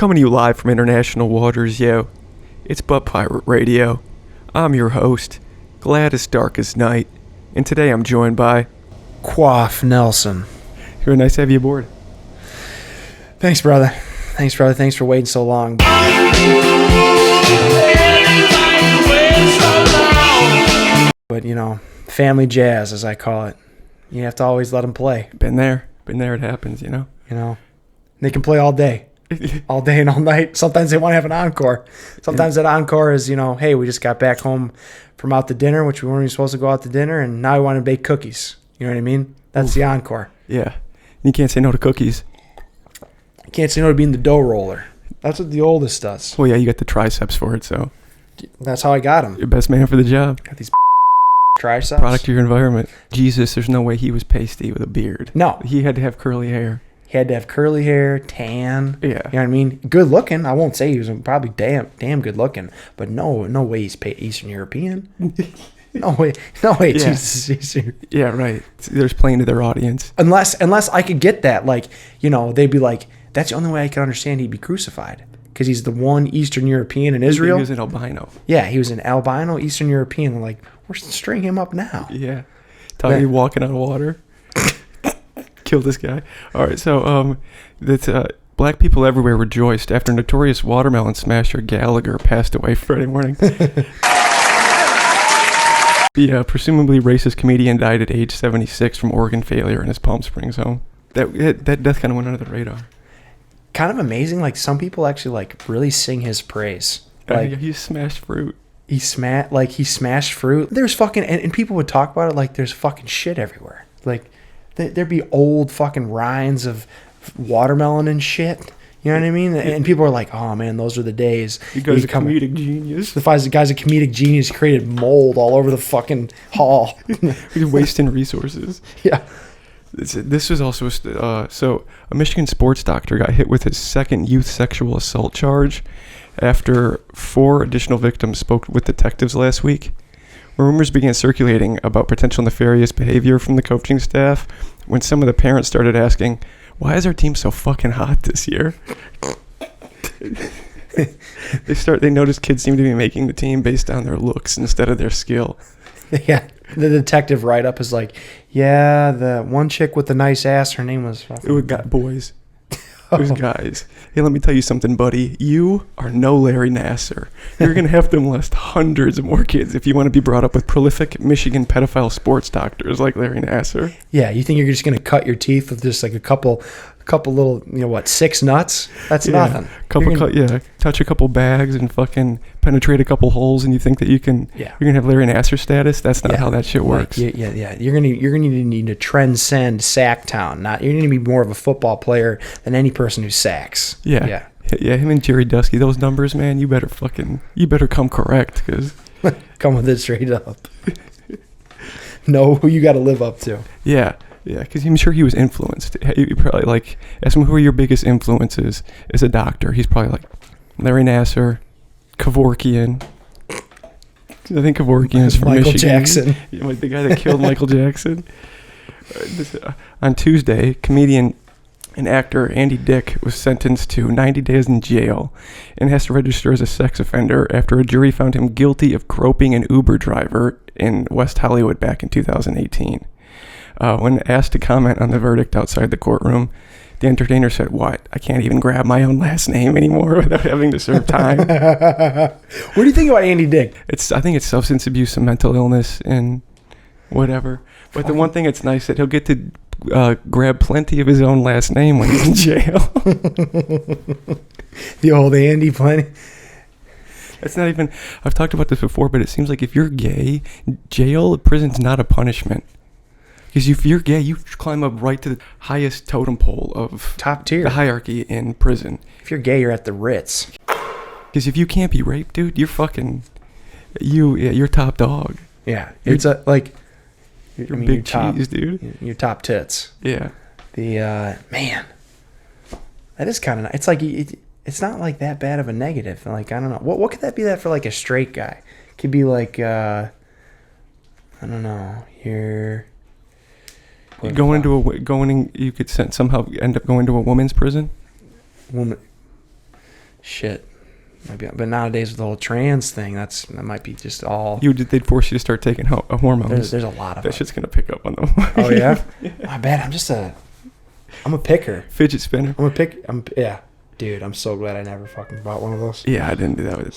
Coming to you live from international waters, yo. It's Butt Pirate Radio. I'm your host, glad as dark as night, and today I'm joined by... Quaff Nelson. Very nice to have you aboard. Thanks, brother. Thanks for waiting so long. But, you know, family jazz, as I call it. You have to always let them play. Been there, it happens, you know? You know, they can play all day. All day and all night. Sometimes they want to have an encore. Sometimes that encore is, you know, hey, we just got back home from out to dinner, which we weren't even supposed to go out to dinner, and now we want to bake cookies. You know what I mean? That's the encore. Yeah. You can't say no to cookies. You can't say no to being the dough roller. That's what the oldest does. Well, yeah, you got the triceps for it, so... That's how I got him. You're best man for the job. Got these triceps. Product of your environment. Jesus, there's no way he was pasty with a beard. No. He had to have curly hair. He had to have curly hair, tan. Yeah. You know what I mean? Good looking. I won't say he was probably damn good looking, but no way he's Eastern European. No way. Yeah. Jesus, Eastern. Yeah, right. There's playing to their audience. Unless I could get that, like, you know, they'd be like, that's the only way I can understand he'd be crucified. Because he's the one Eastern European in Israel. He was an albino. Yeah, he was an albino Eastern European. They're like, we're stringing him up now. Yeah. Tell you walking on water. Kill this guy. All right, so black people everywhere rejoiced after notorious watermelon smasher Gallagher passed away Friday morning. The presumably racist comedian died at age 76 from organ failure in his Palm Springs home. That death kind of went under the radar. Kind of amazing. Like, some people actually like really sing his praise. Like, he smashed fruit. He smashed fruit. There's fucking and people would talk about it like there's fucking shit everywhere. Like there'd be old fucking rinds of watermelon and shit. You know what I mean? And people are like, "Oh man, those are the days." You guys are comedic genius. The guy's a comedic genius. He created mold all over the fucking hall. He's wasting resources. Yeah. This was also so a Michigan sports doctor got hit with his second youth sexual assault charge after 4 additional victims spoke with detectives last week. Rumors began circulating about potential nefarious behavior from the coaching staff when some of the parents started asking, "Why is our team so fucking hot this year?" They noticed kids seem to be making the team based on their looks instead of their skill. Yeah. The detective write-up is like, yeah, the one chick with the nice ass, her name was... It was boys. It was guys. Hey, let me tell you something, buddy. You are no Larry Nassar. You're going to have to molest hundreds of more kids if you want to be brought up with prolific Michigan pedophile sports doctors like Larry Nassar. Yeah, you think you're just going to cut your teeth with just like a couple little, 6 nuts? That's nothing. Touch a couple bags and fucking penetrate a couple holes, and you think that you're gonna have Larry Nassar status? That's not how that shit works. Yeah. You're gonna need to transcend Sacktown. You're gonna be more of a football player than any person who sacks. Yeah. Him and Jerry Dusky, those numbers, man. You better come correct, because come with it straight up. Know who you got to live up to. Yeah. Yeah, because I'm sure he was influenced. You probably ask him who are your biggest influences as a doctor. He's probably like Larry Nassar, Kevorkian. I think Kevorkian is from Michael Michigan. Jackson. Yeah, the guy that killed Michael Jackson. On Tuesday, comedian and actor Andy Dick was sentenced to 90 days in jail and has to register as a sex offender after a jury found him guilty of groping an Uber driver in West Hollywood back in 2018. When asked to comment on the verdict outside the courtroom, the entertainer said, "What? I can't even grab my own last name anymore without having to serve time." What do you think about Andy Dick? I think it's substance abuse and mental illness and whatever. But the one thing that's nice that he'll get to grab plenty of his own last name when he's in jail. The old Andy plenty. It's not even. I've talked about this before, but it seems like if you're gay, prison's not a punishment. Because if you're gay, you climb up right to the highest totem pole of top tier, the hierarchy in prison. If you're gay, you're at the Ritz. Because if you can't be raped, dude, you're you're top dog. Yeah, it's you're big cheese, dude. Your top tits. Yeah. Man, that is kind of nice. It's like it's not like that bad of a negative. Like, I don't know, what could that be that for like a straight guy? It could be like I don't know, you're. You could somehow end up going to a woman's prison. Woman. shit. Maybe, but nowadays with the whole trans thing, that might be just all. They'd force you to start taking hormones. There's a lot of that it. shit's gonna pick up on them. Oh yeah? My bad. I'm a picker. Fidget spinner. Yeah, dude. I'm so glad I never fucking bought one of those. Yeah, I didn't do that.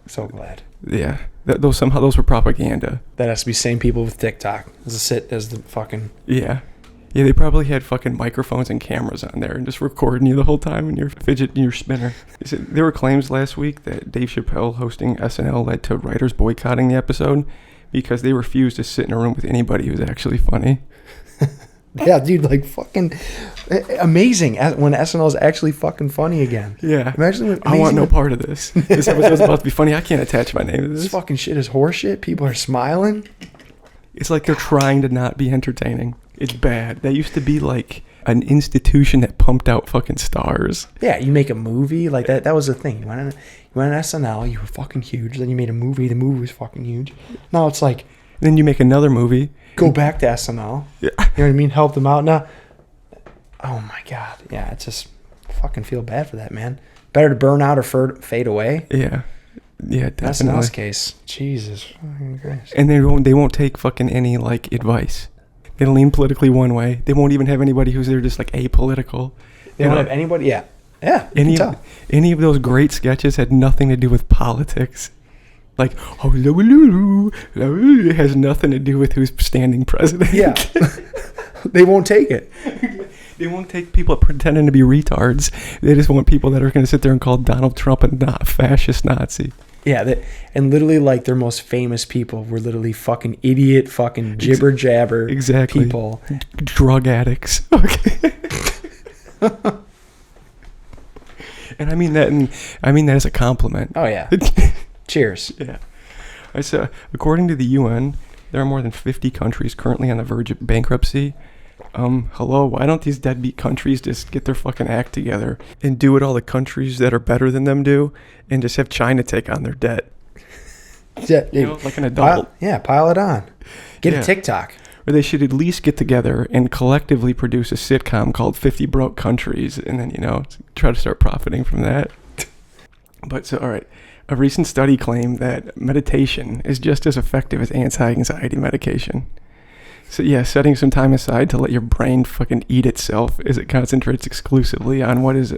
So glad. Yeah, those were propaganda. That has to be same people with TikTok as the fucking. Yeah. Yeah, they probably had fucking microphones and cameras on there and just recording you the whole time in your fidget and your spinner. There were claims last week that Dave Chappelle hosting SNL led to writers boycotting the episode because they refused to sit in a room with anybody who's actually funny. Yeah, dude, like fucking amazing when SNL is actually fucking funny again. Yeah. Imagine I want no part of this. This episode's about to be funny. I can't attach my name to this. This fucking shit is horseshit. People are smiling. It's like they're trying to not be entertaining. It's bad. That used to be like an institution that pumped out fucking stars. Yeah, you make a movie like that. That was the thing. You went on SNL, you were fucking huge. Then you made a movie. The movie was fucking huge. Now it's like, then you make another movie. Go back to SNL. Yeah. You know what I mean? Help them out now. Oh my god. Yeah, it's just fucking feel bad for that, man. Better to burn out or fade away. Yeah. Yeah, definitely. SNL's case. Jesus fucking Christ. And they won't take fucking any like advice. They lean politically one way. They won't even have anybody who's there just like apolitical. They won't have anybody. Yeah. Yeah. Any of those great sketches had nothing to do with politics. Like, it has nothing to do with who's standing president. Yeah. They won't take it. They won't take people pretending to be retards. They just want people that are going to sit there and call Donald Trump a fascist Nazi. Yeah, and literally, like, their most famous people were literally fucking idiot, fucking jibber jabber people, drug addicts. Okay, and I mean that as a compliment. Oh yeah. Cheers. Yeah. So, according to the UN, there are more than 50 countries currently on the verge of bankruptcy. Hello, why don't these deadbeat countries just get their fucking act together and do what all the countries that are better than them do and just have China take on their debt? Yeah, like an adult. Pile it on. Get a TikTok. Or they should at least get together and collectively produce a sitcom called 50 Broke Countries and then, try to start profiting from that. But so, all right. A recent study claimed that meditation is just as effective as anti-anxiety medication. So yeah, setting some time aside to let your brain fucking eat itself as it concentrates exclusively on what is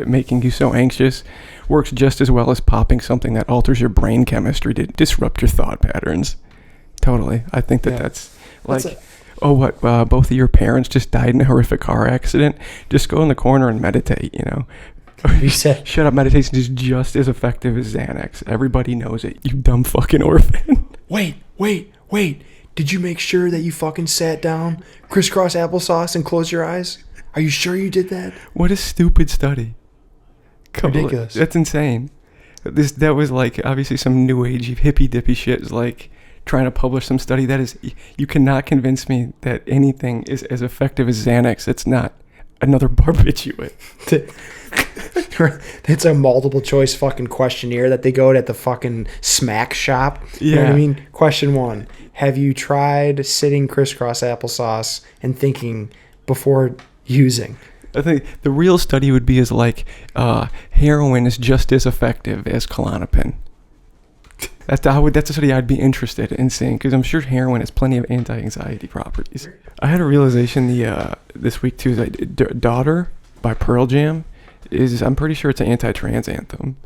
making you so anxious works just as well as popping something that alters your brain chemistry to disrupt your thought patterns. Totally. I think that's like, both of your parents just died in a horrific car accident. Just go in the corner and meditate, You said, shut up, meditation is just as effective as Xanax. Everybody knows it, you dumb fucking orphan. Wait. Did you make sure that you fucking sat down, crisscross applesauce, and closed your eyes? Are you sure you did that? What a stupid study. Ridiculous. That's insane. That was like obviously some new age hippy dippy shit is like trying to publish some study. That is, you cannot convince me that anything is as effective as Xanax. It's not another barbiturate. It's a multiple choice fucking questionnaire that they go to at the fucking smack shop. You know what I mean? Question 1. Have you tried sitting crisscross applesauce and thinking before using? I think the real study would be heroin is just as effective as Klonopin. That's a study I'd be interested in seeing because I'm sure heroin has plenty of anti-anxiety properties. I had a realization this week too that Daughter by Pearl Jam I'm pretty sure it's an anti-trans anthem.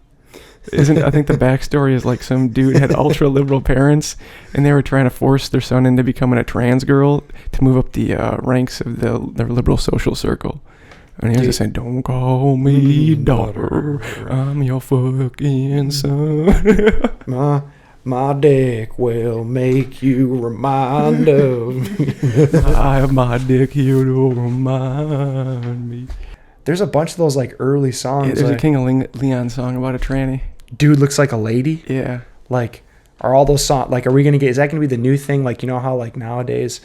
I think the backstory is like some dude had ultra liberal parents and they were trying to force their son into becoming a trans girl to move up the ranks of their liberal social circle. And he was just saying, "Don't call me daughter, I'm your fucking son." My dick will make you remind of me. I have my dick here to remind me. There's a bunch of those like early songs. Yeah, there's a King of Leon song about a tranny. Dude looks like a lady. Yeah. Like, are all those songs, like, is that going to be the new thing? Like, how like nowadays,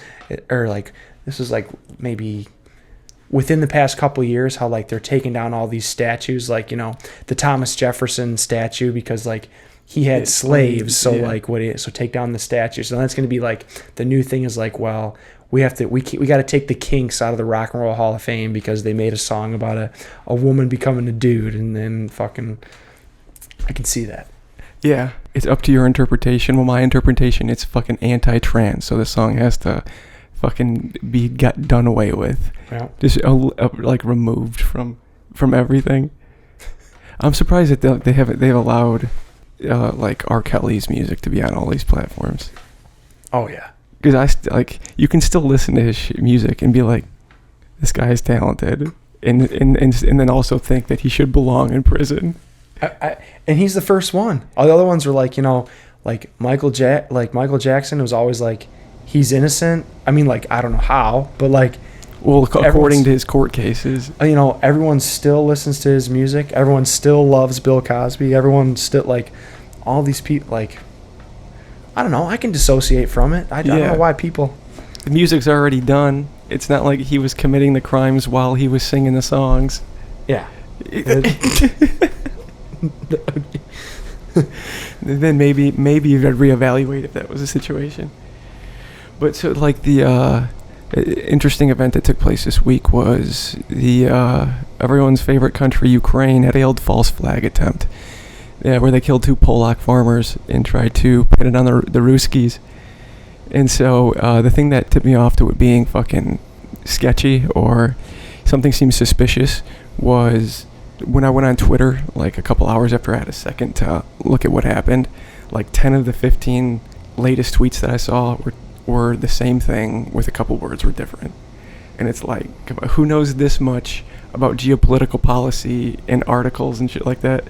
or like, this is like maybe within the past couple of years, how like they're taking down all these statues, like, the Thomas Jefferson statue because like he had slaves. So like so take down the statue. So that's going to be like the new thing is like, well, we got to take the Kinks out of the Rock and Roll Hall of Fame because they made a song about a woman becoming a dude, and then fucking, I can see that. Yeah, it's up to your interpretation. Well, my interpretation, it's fucking anti-trans, so the song has to fucking be done away with. Yeah. Just like removed from everything. I'm surprised that they've allowed like R. Kelly's music to be on all these platforms. Oh yeah. Because you can still listen to his music and be like, this guy is talented, and then also think that he should belong in prison. And he's the first one. All the other ones were like, like Michael Jackson was always like, he's innocent. I mean, like, I don't know how, but like, well, according to his court cases, everyone still listens to his music. Everyone still loves Bill Cosby. Everyone still, like, all these people, like, I don't know. I can dissociate from it. I don't know why people. The music's already done. It's not like he was committing the crimes while he was singing the songs. Yeah. Then maybe you'd reevaluate if that was the situation. But so, like, the interesting event that took place this week was the everyone's favorite country, Ukraine, had a failed false flag attempt. Yeah, where they killed 2 Polak farmers and tried to pin it on the Ruskies. And so the thing that tipped me off to it being fucking sketchy or something seemed suspicious was when I went on Twitter, like a couple hours after I had a second to look at what happened, like 10 of the 15 latest tweets that I saw were the same thing with a couple words were different. And it's like, who knows this much about geopolitical policy and articles and shit like that?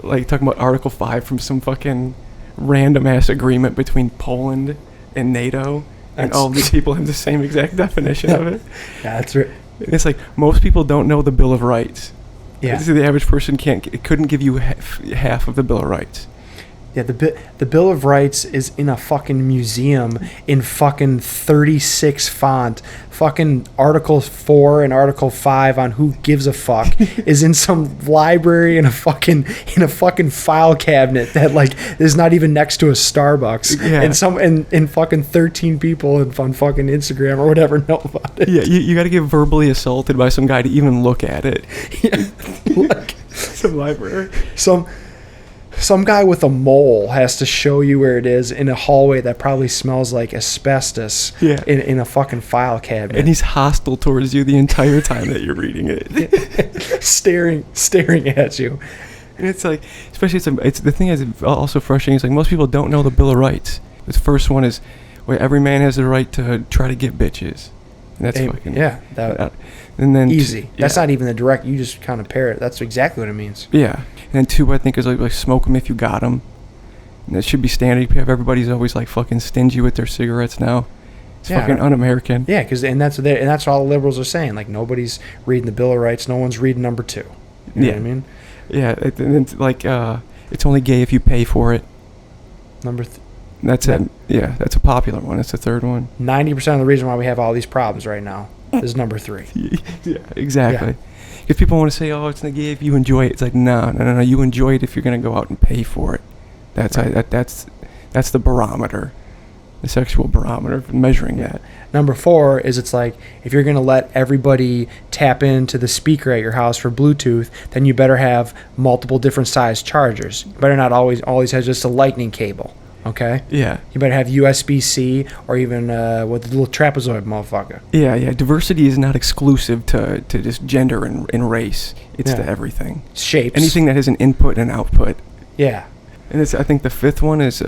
Like talking about Article 5 from some fucking random ass agreement between Poland and NATO, and all these people have the same exact definition of it. Yeah, that's right. And it's like most people don't know the Bill of Rights. Yeah. So the average person couldn't give you half of the Bill of Rights. Yeah, the Bill of Rights is in a fucking museum in fucking 36 font. Fucking Article 4 and Article 5 on who gives a fuck is in some library in a fucking file cabinet that like is not even next to a Starbucks. Yeah. And fucking 13 people on fucking Instagram or whatever know about it. Yeah, you got to get verbally assaulted by some guy to even look at it. Yeah. Like some library. Some guy with a mole has to show you where it is in a hallway that probably smells like asbestos in a fucking file cabinet. And he's hostile towards you the entire time that you're reading it. staring at you. And it's like, especially it's the thing is also frustrating is like most people don't know the Bill of Rights. The first one is where every man has the right to try to get bitches. And that's fucking... Yeah. And then easy. That's not even the direct. You just kind of pair it. That's exactly what it means. Yeah. And then 2, I think, is like smoke them if you got them. And that should be standard. You have everybody's always like fucking stingy with their cigarettes now. It's fucking un-American. Yeah, that's all the liberals are saying. Like nobody's reading the Bill of Rights. No one's reading number 2. You know what I mean? Yeah. And it's like it's only gay if you pay for it. That's it. Yeah, that's a popular one. It's the third one. 90% of the reason why we have all these problems right now is number 3. Yeah, exactly. Because people want to say, "Oh, it's not gay if you enjoy it." It's like, no. You enjoy it if you're going to go out and pay for it. That's the barometer, the sexual barometer for measuring that. Number 4 is it's like if you're going to let everybody tap into the speaker at your house for Bluetooth, then you better have multiple different size chargers. You better not always have just a lightning cable. Okay? Yeah. You better have USB-C or even with the little trapezoid motherfucker. Yeah. Diversity is not exclusive to just gender and race. It's to everything. Shapes. Anything that has an input and output. Yeah. And I think the 5th one is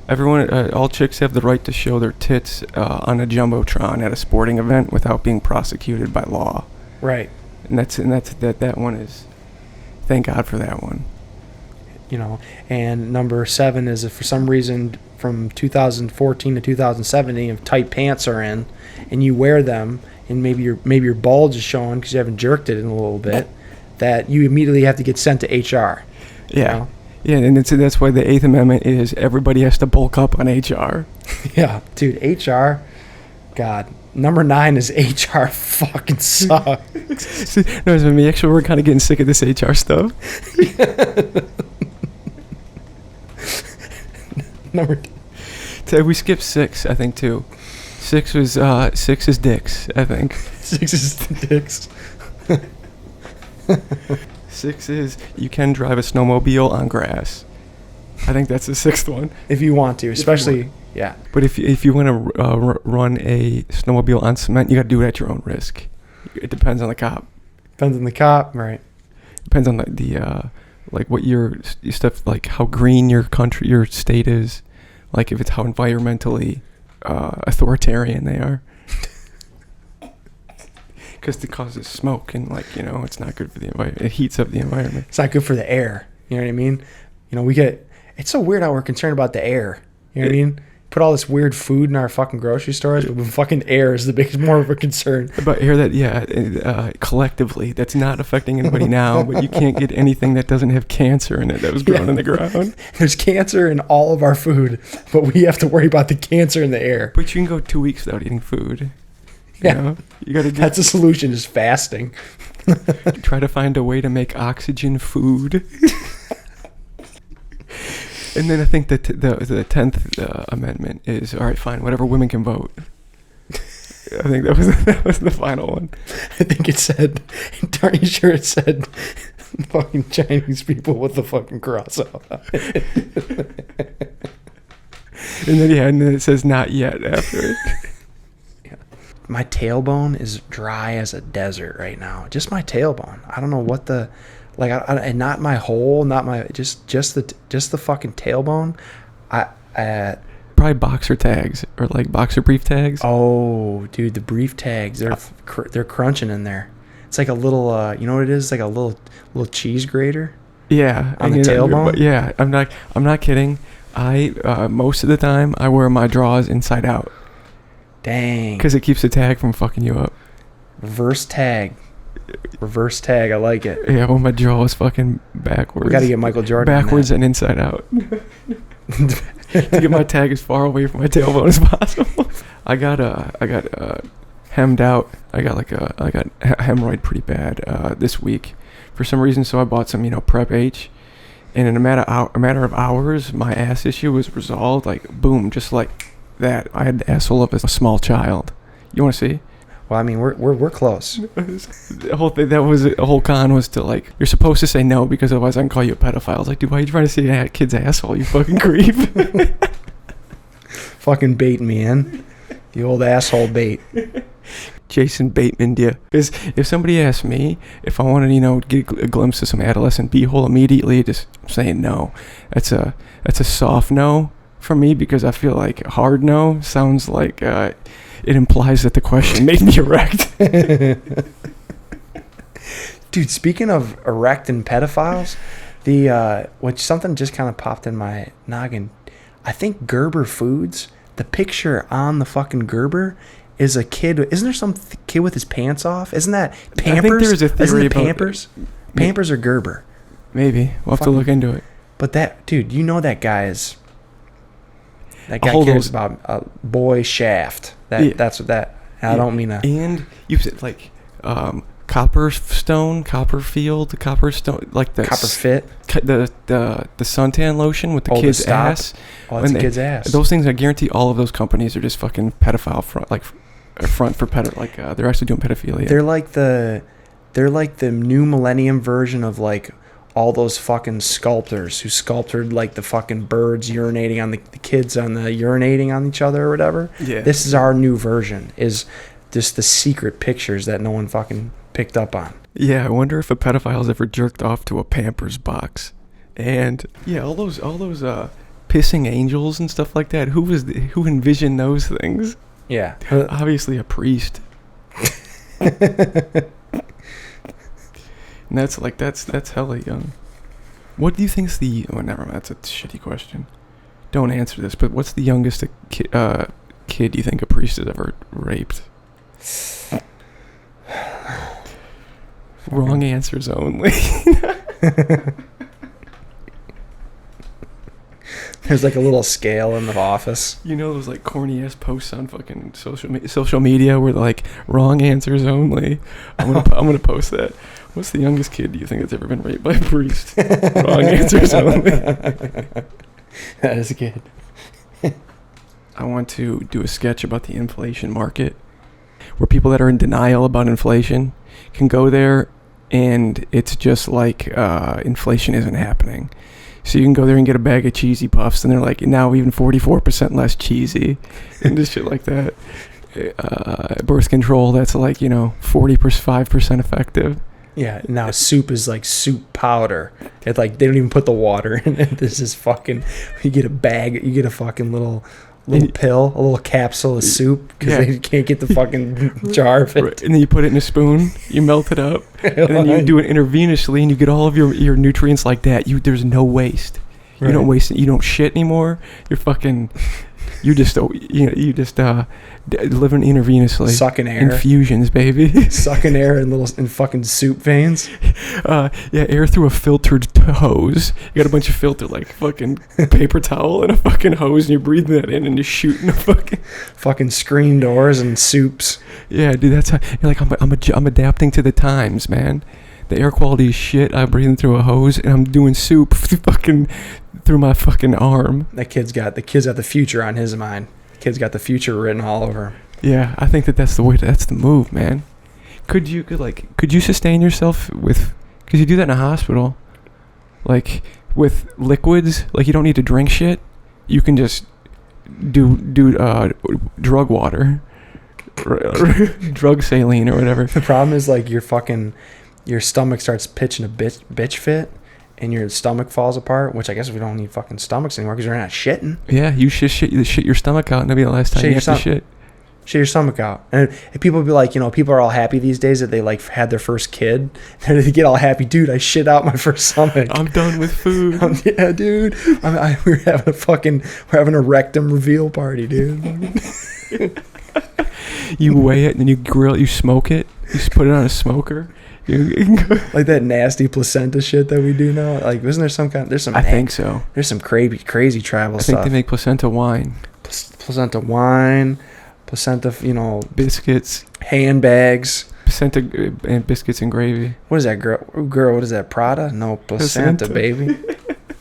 everyone, all chicks have the right to show their tits on a jumbotron at a sporting event without being prosecuted by law. Right. And that one is, thank God for that one. And number 7 is if for some reason from 2014 to 2017 if tight pants are in and you wear them and maybe your bulge is showing because you haven't jerked it in a little bit, that you immediately have to get sent to HR. Yeah. Yeah, and that's why the 8th Amendment is everybody has to bulk up on HR. Yeah, dude, HR, God. Number 9 is HR fucking sucks. No, it's me. Actually, we're kind of getting sick of this HR stuff. Number 10. We skipped 6, I think, too. 6 is dicks, I think. 6 is dicks. 6 is you can drive a snowmobile on grass. I think that's the 6th one. If you want to, especially, yeah. But if you want to run a snowmobile on cement, you got to do it at your own risk. It depends on the cop. Depends on the cop, right? Depends on the like what your stuff, like how green your state is, like if it's how environmentally authoritarian they are. Because it causes smoke and it's not good for the environment. It heats up the environment. It's not good for the air. You know what I mean? It's so weird how we're concerned about the air. You know what I mean? Put all this weird food in our fucking grocery stores, but fucking air is the biggest, more of a concern. About air that, collectively, that's not affecting anybody now, but you can't get anything that doesn't have cancer in it that was grown in the ground. There's cancer in all of our food, but we have to worry about the cancer in the air. But you can go 2 weeks without eating food. You got to. That's a solution, is fasting. Try to find a way to make oxygen food. And then I think that the 10th amendment is, all right, fine, whatever, women can vote. I think that was the final one. I think it said, aren't you sure it said fucking Chinese people with the fucking cross out? And then it says not yet after it. Yeah. My tailbone is dry as a desert right now. Just my tailbone. I don't know what the... Like, and not my hole, not my just the fucking tailbone. Probably boxer tags or like boxer brief tags. Oh, dude, the brief tags, they're crunching in there. It's like a little, you know what it is? Like a little cheese grater. Yeah, on the tailbone. Yeah, I'm not kidding. I most of the time I wear my drawers inside out. Dang. Because it keeps the tag from fucking you up. Reverse tag, I like it. Yeah, well, my jaw is fucking backwards. We got to get Michael Jordan backwards and inside out. To get my tag as far away from my tailbone as possible. I got hemmed out. I got hemorrhoid pretty bad this week for some reason. So I bought some Prep H, and in a matter of hours, my ass issue was resolved. Like boom, just like that. I had the asshole of a small child. You want to see? Well, I mean, we're close. The whole thing, that was a whole con, was to like, you're supposed to say no because otherwise I can call you a pedophile. I was like, dude, why are you trying to see a kid's asshole, you fucking creep? Fucking bait me in. The old asshole bait. Jason Bateman, yeah. Because if somebody asks me if I want to, get a glimpse of some adolescent beehole, immediately just saying no. That's a soft no for me, because I feel like a hard no sounds like it implies that the question made me erect. Dude, speaking of erect and pedophiles, something just kind of popped in my noggin. I think Gerber Foods, the picture on the fucking Gerber is a kid. Isn't there some kid with his pants off? Isn't that Pampers? I think there's a theory Isn't it about Pampers? Pampers or Gerber? Maybe. We'll have to look into it. But that, dude, that guy is... That guy cares about a boy shaft. That's what that... I don't mean to... And you said, like, Copperfield, like the... Copperfit? The suntan lotion with the kid's ass. Oh, that's a kid's ass. Those things, I guarantee all of those companies are just fucking pedophile front for pedo... Like, they're actually doing pedophilia. They're like the new millennium version of, like... all those fucking sculptors who sculpted like the fucking birds urinating on the kids on the urinating on each other or whatever. Yeah. This is our new version, is just the secret pictures that no one fucking picked up on. Yeah, I wonder if a pedophile's ever jerked off to a Pampers box. And yeah, all those pissing angels and stuff like that. Who envisioned those things? Yeah. Obviously a priest. And that's hella young. What do you think's the... Oh, never mind. That's a shitty question. Don't answer this, but what's the youngest kid you think a priest has ever raped? Wrong answers only. There's like a little scale in the office. Those like corny ass posts on fucking social media where they're like, wrong answers only. I'm gonna post that. What's the youngest kid do you think that's ever been raped by a priest? Wrong answers only. That is good. I want to do a sketch about the inflation market, where people that are in denial about inflation can go there, and it's just like inflation isn't happening. So you can go there and get a bag of cheesy puffs, and they're like, now even 44% less cheesy, and just shit like that. Birth control, that's like, 45% effective. Yeah, now soup is like soup powder. It's like they don't even put the water in it. This is fucking. You get a bag. You get a fucking little pill, a little capsule of soup because they can't get the fucking jar of it. Right. And then you put it in a spoon. You melt it up, and then you do it intravenously, and you get all of your nutrients like that. There's no waste. You don't waste it. You don't shit anymore. You're fucking. You just living intravenously. Sucking air. Infusions, baby. Sucking air in fucking soup veins. Air through a filtered hose. You got a bunch of filter, like fucking paper towel and a fucking hose, and you're breathing that in and you're shooting a fucking screen doors and soups. Yeah, dude, that's how you're like. I'm adapting to the times, man. The air quality is shit. I'm breathing through a hose, and I'm doing soup through my fucking arm. The kid's got the future on his mind. The kid's got the future written all over him. Yeah, I think that's the way. That's the move, man. Could you sustain yourself with? Because you do that in a hospital, like with liquids. Like you don't need to drink shit. You can just do drug water, drug saline or whatever. The problem is like your stomach starts pitching a bitch fit, and your stomach falls apart, which I guess we don't need fucking stomachs anymore because we're not shitting. Yeah, you shit your stomach out, and that'll be the last time you have to shit. Shit your stomach out. And people be like, people are all happy these days that they like had their first kid. They get all happy, dude, I shit out my first stomach. I'm done with food. Yeah, dude. We're having a rectum reveal party, dude. You weigh it, and then you smoke it. You just put it on a smoker. Like that nasty placenta shit that we do now. Like, isn't there some kind? There's some. I think so. There's some crazy tribal stuff. I think they make placenta wine. Placenta wine, placenta, biscuits, handbags, placenta and biscuits and gravy. What is that, girl? What is that? Prada? No, placenta. Baby.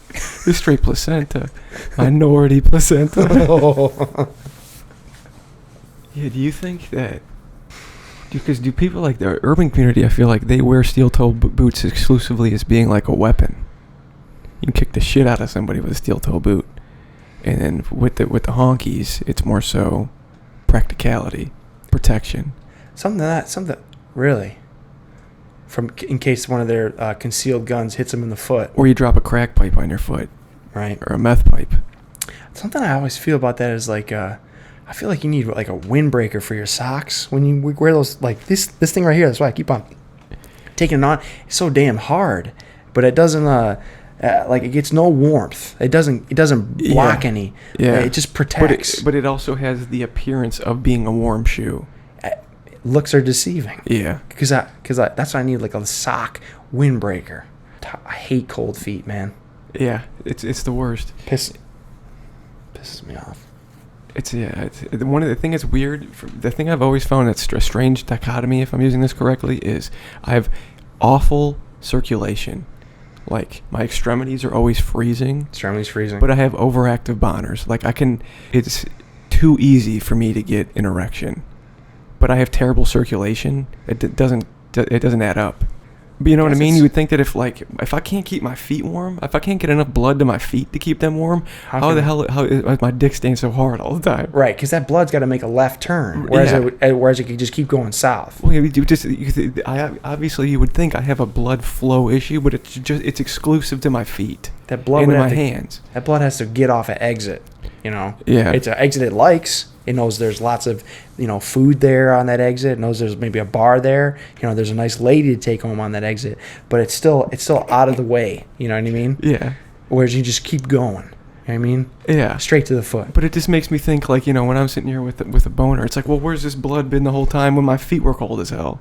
It's straight placenta. Minority placenta. Yeah. Do you think that? Because do people like the urban community, I feel like they wear steel-toe boots exclusively as being like a weapon. You can kick the shit out of somebody with a steel-toe boot. And then with the honkies, it's more so practicality, protection. Something really. In case one of their concealed guns hits them in the foot. Or you drop a crack pipe on your foot. Right. Or a meth pipe. Something I always feel about that is like... I feel like you need like a windbreaker for your socks when you wear those. Like this thing right here. That's why I keep on taking it on. It's so damn hard, but it doesn't like it gets no warmth. It doesn't block any. Yeah, it just protects. But it also has the appearance of being a warm shoe. Looks are deceiving. Yeah, because that's what I need, like a sock windbreaker. I hate cold feet, man. Yeah, it's the worst. Pisses me off. It's one of the thing that's weird. The thing I've always found that's a strange dichotomy, if I'm using this correctly, is I have awful circulation. Like my extremities are always freezing. But I have overactive boners. Like it's too easy for me to get an erection. But I have terrible circulation. It doesn't add up. But you know what I mean? You would think that if I can't keep my feet warm, if I can't get enough blood to my feet to keep them warm, how is my dick staying so hard all the time? Right, because that blood's got to make a left turn, whereas it could just keep going south. Well, obviously you would think I have a blood flow issue, but it's exclusive to my feet. That blood and my hands. That blood has to get off an exit. Yeah. It's an exit it likes. It knows there's lots of, food there on that exit. It knows there's maybe a bar there. There's a nice lady to take home on that exit. But it's still out of the way. You know what I mean? Yeah. Whereas you just keep going. You know what I mean? Yeah. Straight to the foot. But it just makes me think, when I'm sitting here with a boner, it's like, well, where's this blood been the whole time when my feet were cold as hell?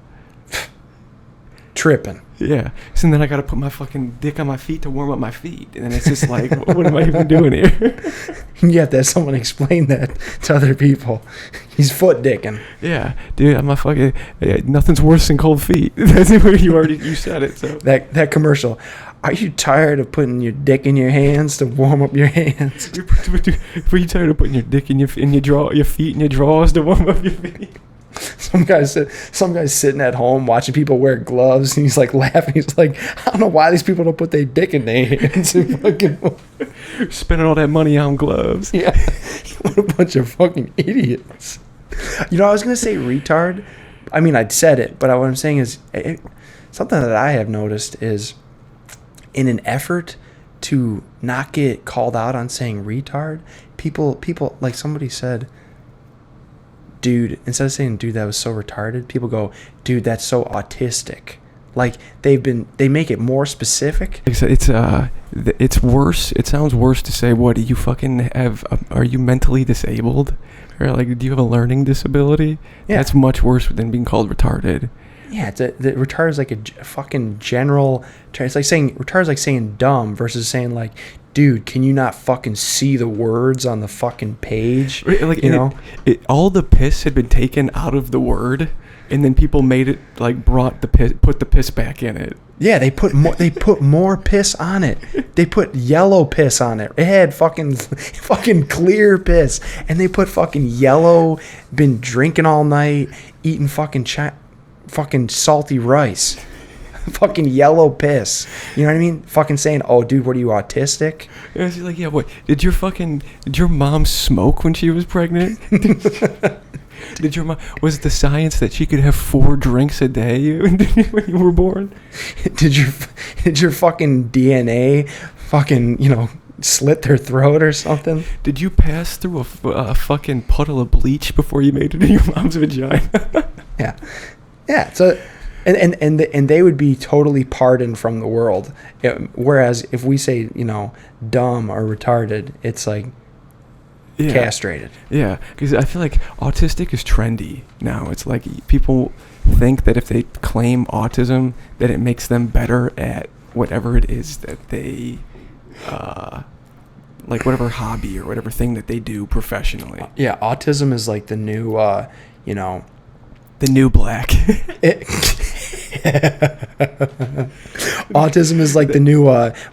Tripping. Yeah. So then I got to put my fucking dick on my feet to warm up my feet. And then it's just like, what am I even doing here? You have to have someone explain that to other people. He's foot dicking. Yeah. Dude, I'm a fucking... nothing's worse than cold feet. That's where you said it. So that commercial. Are you tired of putting your dick in your hands to warm up your hands? Were you tired of putting your dick in your feet in your drawers to warm up your feet? Some guy's sitting at home watching people wear gloves, and he's like laughing. He's like, I don't know why these people don't put their dick in their hands. Spending all that money on gloves. Yeah, what a bunch of fucking idiots. You know, I was gonna say retard. I mean, I'd said it, but what I'm saying is something that I have noticed is, in an effort to not get called out on saying retard, people like somebody said, dude, instead of saying dude that was so retarded, people go, dude that's so autistic. Like they make it more specific. It's worse. It sounds worse to say, what do you fucking have? Are you mentally disabled? Or like, do you have a learning disability? Yeah. That's much worse than being called retarded. Yeah, the retard is like a fucking general. It's like saying retard is like saying dumb versus saying like, dude, can you not fucking see the words on the fucking page? Like, you know, all the piss had been taken out of the word, and then people made it like put the piss back in it. Yeah, they put more piss on it. They put yellow piss on it. It had fucking clear piss, and they put fucking yellow. Been drinking all night, eating fucking salty rice, fucking yellow piss. You know what I mean? Fucking saying, "Oh, dude, what are you, autistic?" Yeah, it's like, yeah, what? Did your mom smoke when she was pregnant? Did your mom, was the science that she could have 4 drinks a day when you were born? Did your fucking DNA fucking, slit their throat or something? Did you pass through a fucking puddle of bleach before you made it in your mom's vagina? Yeah. So, and they would be totally pardoned from the world. Whereas if we say, dumb or retarded, it's like castrated. Yeah, because I feel like autistic is trendy now. It's like people think that if they claim autism, that it makes them better at whatever it is that they, like whatever hobby or whatever thing that they do professionally. Yeah, autism is like the new, the new black. Autism is like the new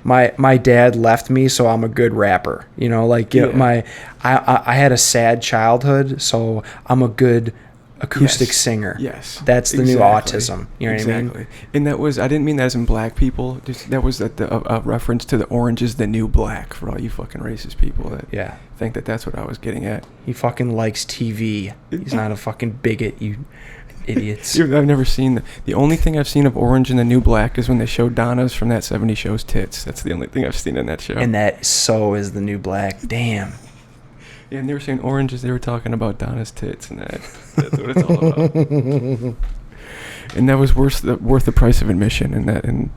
my dad left me, so I'm a good rapper. I had a sad childhood, so I'm a good acoustic singer. Yes, that's the new autism. You know what I mean? And that was, I didn't mean that as in black people. That was a reference to the orange is the new black for all you fucking racist people that think that that's what I was getting at. He fucking likes TV. He's not a fucking bigot. You idiots. I've never seen the only thing I've seen of Orange and the New Black is when they showed Donna's from that 70s show's tits. That's the only thing I've seen in that show. And that so is the New Black. Damn. Yeah, and they were saying Orange as they were talking about Donna's tits, and that's what it's all about. And that was worth the price of admission, and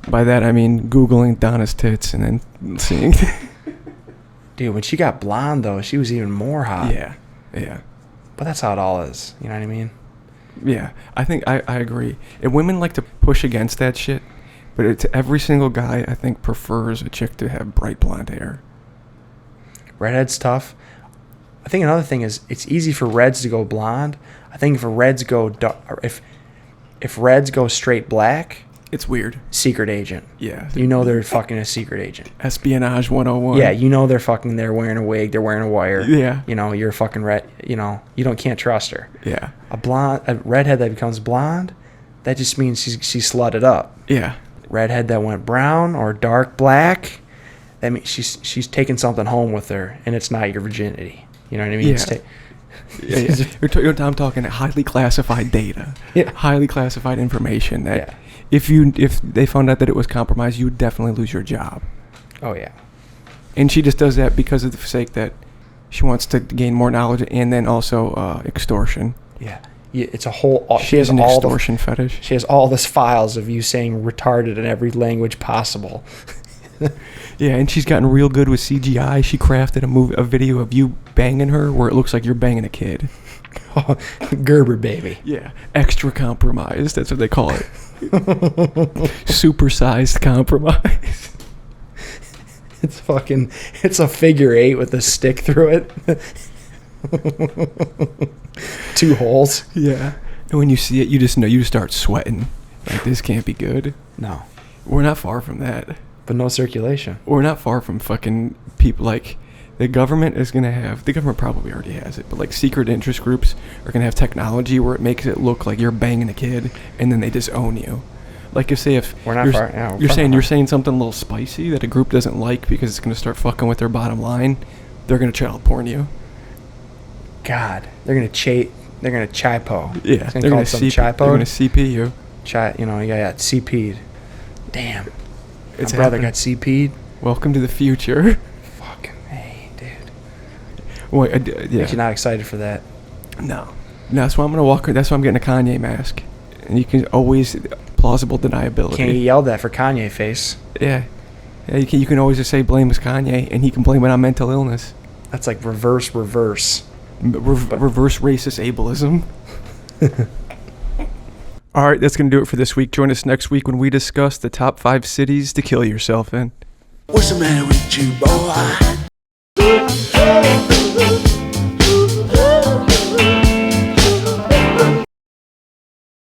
by that I mean Googling Donna's tits and then seeing. Dude, when she got blonde though, she was even more hot. Yeah. But that's how it all is. You know what I mean? Yeah, I think I agree. And women like to push against that shit, but it's every single guy I think prefers a chick to have bright blonde hair. Redhead's tough. I think another thing is it's easy for reds to go blonde. I think if reds go if reds go straight black, it's weird. Secret agent. Yeah. They're fucking a secret agent. Espionage 101. Yeah, they're wearing a wig, they're wearing a wire. Yeah. You're a fucking red, can't trust her. Yeah. A redhead that becomes blonde, that just means she's slutted up. Yeah. Redhead that went brown or dark black, that means she's taking something home with her, and it's not your virginity. You know what I mean? Yeah. I'm talking highly classified data. Yeah. Highly classified information that if they found out that it was compromised, you would definitely lose your job. Oh yeah. And she just does that because of the sake that she wants to gain more knowledge, and then also extortion. Yeah. It's a whole. She has an extortion fetish. She has all this files of you saying retarded in every language possible. Yeah, and she's gotten real good with CGI. She crafted a video of you banging her where it looks like you're banging a kid. Gerber baby. Yeah, extra compromised. That's what they call it. Supersized compromise. It's a figure 8 with a stick through it. 2 holes. Yeah. And when you see it, you just start sweating. Like, this can't be good. No. We're not far from that. but no circulation. We're not far from fucking people. Like, the government is going to have, the government probably already has it, but like secret interest groups are going to have technology where it makes it look like you're banging a kid and then they just own you. Like, if We're not far. Yeah, we're you're far saying from you're far. saying something a little spicy that a group doesn't like because it's going to start fucking with their bottom line, they're going to child porn you. God, they're gonna chypo. Yeah, They're gonna some They're going to chypo. CP you. You got CP'd. Damn. It's My brother happening. got CP'd. Welcome to the future. Fucking hey, dude. Wait, yeah. Makes you not excited for that. No. That's why I'm going to that's why I'm getting a Kanye mask. And you can always, plausible deniability. Can't get yelled at for Kanye face. Yeah. Yeah, you can always just say blame is Kanye, and he can blame it on mental illness. That's like reverse. Reverse racist ableism. All right, that's going to do it for this week. Join us next week when we discuss the top 5 cities to kill yourself in. What's the matter with you, boy?